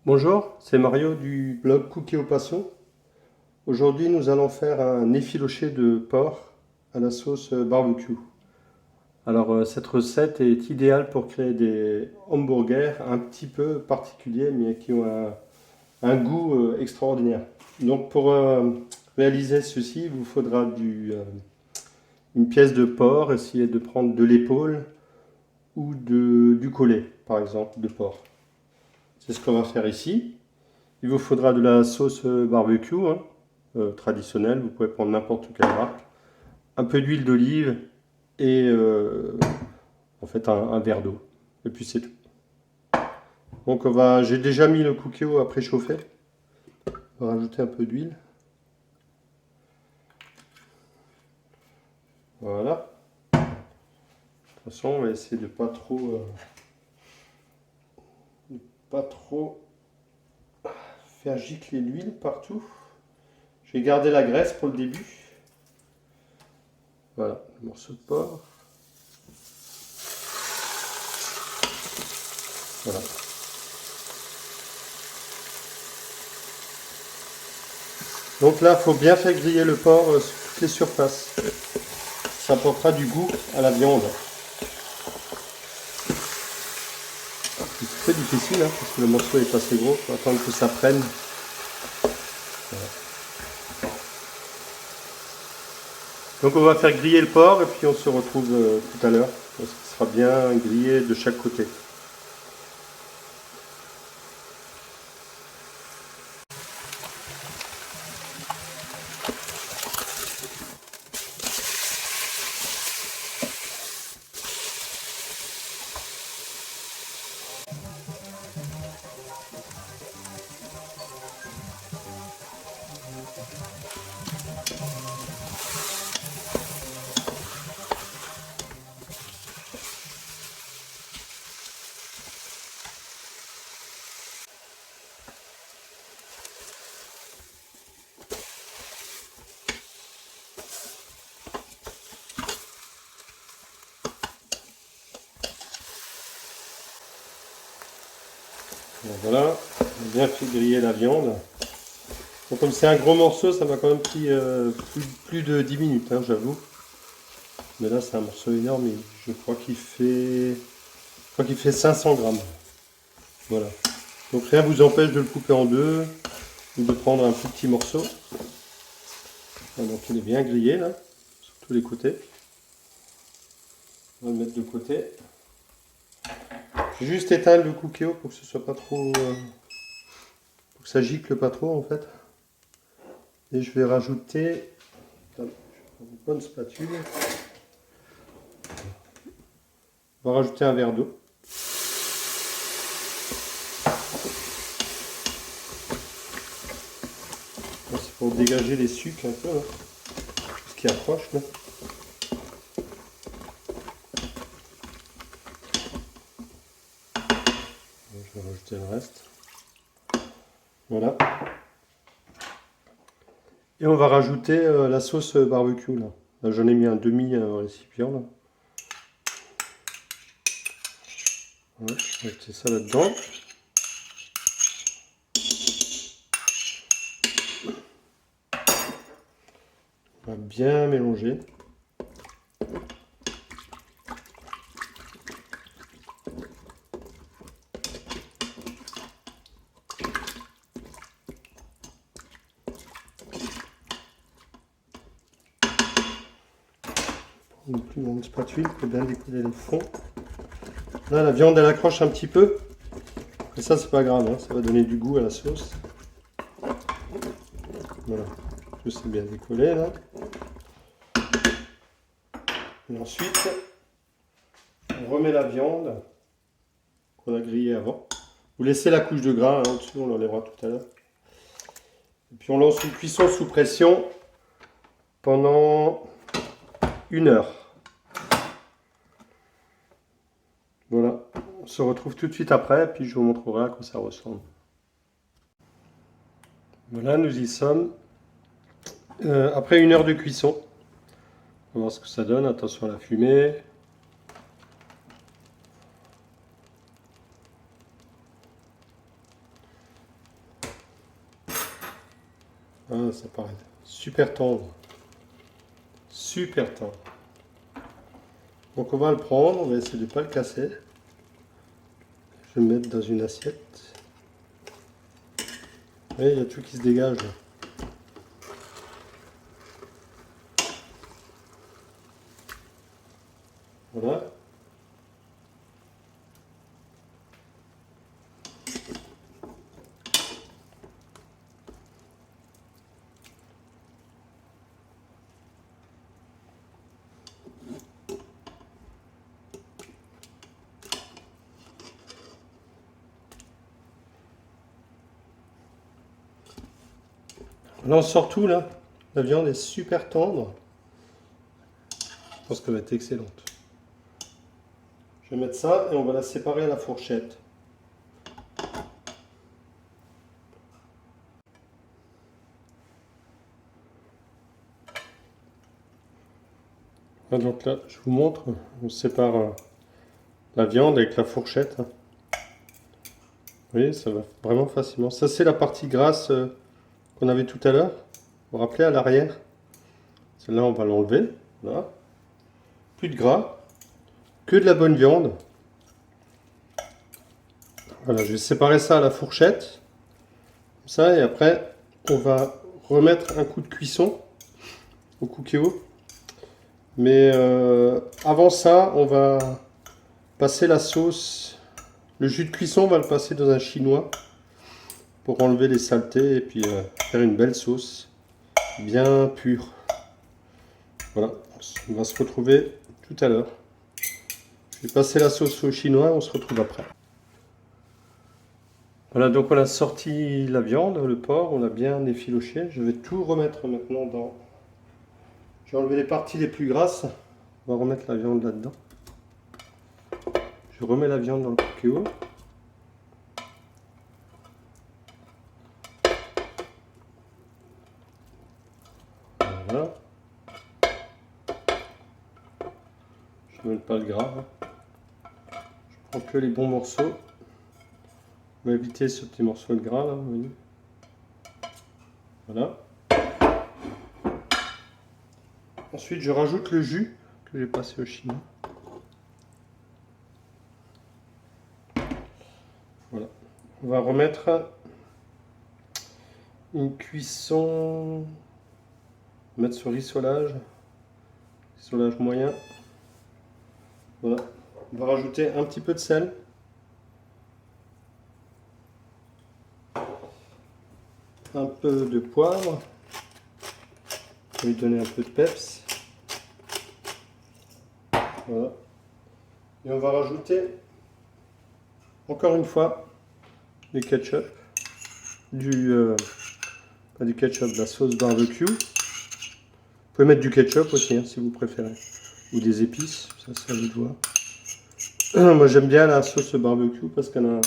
Bonjour, c'est Mario du blog Cookie au poisson. Aujourd'hui, nous allons faire un effiloché de porc à la sauce barbecue. Alors, cette recette est idéale pour créer des hamburgers un petit peu particuliers, mais qui ont un goût extraordinaire. Donc, pour réaliser ceci, il vous faudra une pièce de porc. Essayez de prendre de l'épaule ou du collet, par exemple, de porc. C'est ce qu'on va faire ici. Il vous faudra de la sauce barbecue hein, traditionnelle, vous pouvez prendre n'importe quelle marque, un peu d'huile d'olive et en fait un verre d'eau. Et puis c'est tout. Donc j'ai déjà mis le cookie à préchauffer. On va rajouter un peu d'huile. Voilà. De toute façon, on va essayer de pas trop faire gicler l'huile partout. Je vais garder la graisse pour le début. Voilà, le morceau de porc. Voilà. Donc là, il faut bien faire griller le porc sur toutes les surfaces. Ça apportera du goût à la viande. C'est très difficile hein, parce que le morceau est assez gros. Il faut attendre que ça prenne. Voilà. Donc on va faire griller le porc et puis on se retrouve tout à l'heure. Parce qu'il sera bien grillé de chaque côté. Donc voilà, on a bien fait griller la viande. Donc comme c'est un gros morceau, ça m'a quand même pris plus de 10 minutes, hein, j'avoue. Mais là c'est un morceau énorme et je crois qu'il fait 500 grammes. Voilà. Donc rien ne vous empêche de le couper en deux ou de prendre un plus petit morceau. Donc il est bien grillé là, sur tous les côtés. On va le mettre de côté. J'ai juste éteindre le cookéo pour que ce soit pas trop. Pour que ça gicle pas trop en fait. Et je vais rajouter. Attends, je vais prendre une bonne spatule. On va rajouter un verre d'eau. C'est pour dégager les sucs un peu là. Ce qui approche là. Je vais rajouter le reste. Voilà. Et on va rajouter la sauce barbecue là. Là j'en ai mis un demi récipient là. Ouais, je vais ajouter ça là-dedans. On va bien mélanger. Une plus grande spatule pour bien décoller le fond. Là, la viande elle accroche un petit peu. Et ça, c'est pas grave, hein, ça va donner du goût à la sauce. Voilà, tout c'est bien décollé là. Et ensuite, on remet la viande qu'on a grillée avant. Vous laissez la couche de gras hein, au-dessus, on l'enlèvera tout à l'heure. Et puis on lance une cuisson sous pression pendant 1 heure. Voilà, on se retrouve tout de suite après, puis je vous montrerai à quoi ça ressemble. Voilà, nous y sommes. Après 1 heure de cuisson, on va voir ce que ça donne. Attention à la fumée. Ah, ça paraît super tendre. Super tendre. Donc on va le prendre, on va essayer de ne pas le casser. Je vais le mettre dans une assiette. Et il y a tout qui se dégage là. Voilà. Là on sort tout là. La viande est super tendre. Je pense qu'elle va être excellente. Je vais mettre ça et on va la séparer à la fourchette. Donc là, je vous montre, on sépare la viande avec la fourchette. Vous voyez, ça va vraiment facilement. Ça, c'est la partie grasse qu'on avait tout à l'heure. Vous vous rappelez à l'arrière? Celle-là, on va l'enlever. Voilà. Plus de gras, que de la bonne viande. Voilà, je vais séparer ça à la fourchette. Comme ça, et après, on va remettre un coup de cuisson au cookéo. Mais avant ça, on va passer la sauce. Le jus de cuisson, on va le passer dans un chinois pour enlever les saletés et puis faire une belle sauce bien pure. Voilà, on va se retrouver tout à l'heure. Je vais passer la sauce au chinois, on se retrouve après. Voilà, donc on a sorti la viande, le porc, on l'a bien effiloché. Je vais tout remettre maintenant dans... Je vais enlever les parties les plus grasses. On va remettre la viande là-dedans. Je remets la viande dans le cookéo. Voilà. Je ne mets pas le gras. Je prends que les bons morceaux. On va éviter ce petit morceau de gras là. Vous voyez. Voilà. Ensuite, je rajoute le jus que j'ai passé au chinois. Voilà. On va remettre une cuisson. On va mettre sur rissolage moyen. Voilà. On va rajouter un petit peu de sel. Un peu de poivre. On va lui donner un peu de peps. Voilà. Et on va rajouter encore une fois du ketchup. Pas du ketchup, de la sauce barbecue. Vous pouvez mettre du ketchup aussi hein, si vous préférez. Ou des épices, ça c'est à vous de voir. Moi j'aime bien la sauce barbecue parce qu'elle a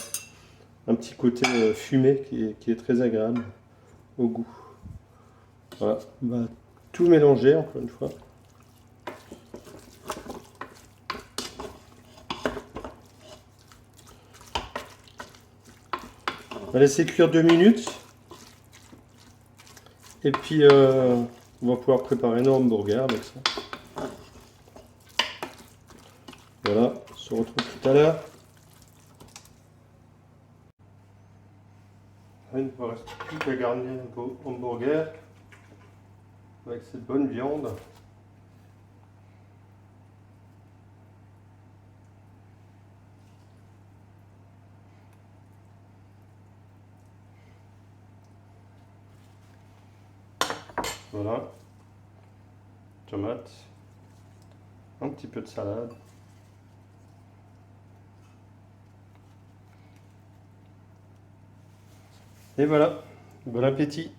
un petit côté fumé qui est très agréable au goût. Voilà, on va tout mélanger encore une fois. On va laisser cuire 2 minutes. Et puis on va pouvoir préparer nos hamburgers avec ça. Voilà, on se retrouve tout à l'heure. Il ne va rester plus qu'à garnir un hamburger avec cette bonne viande. Voilà, tomate, un petit peu de salade. Et voilà, bon appétit!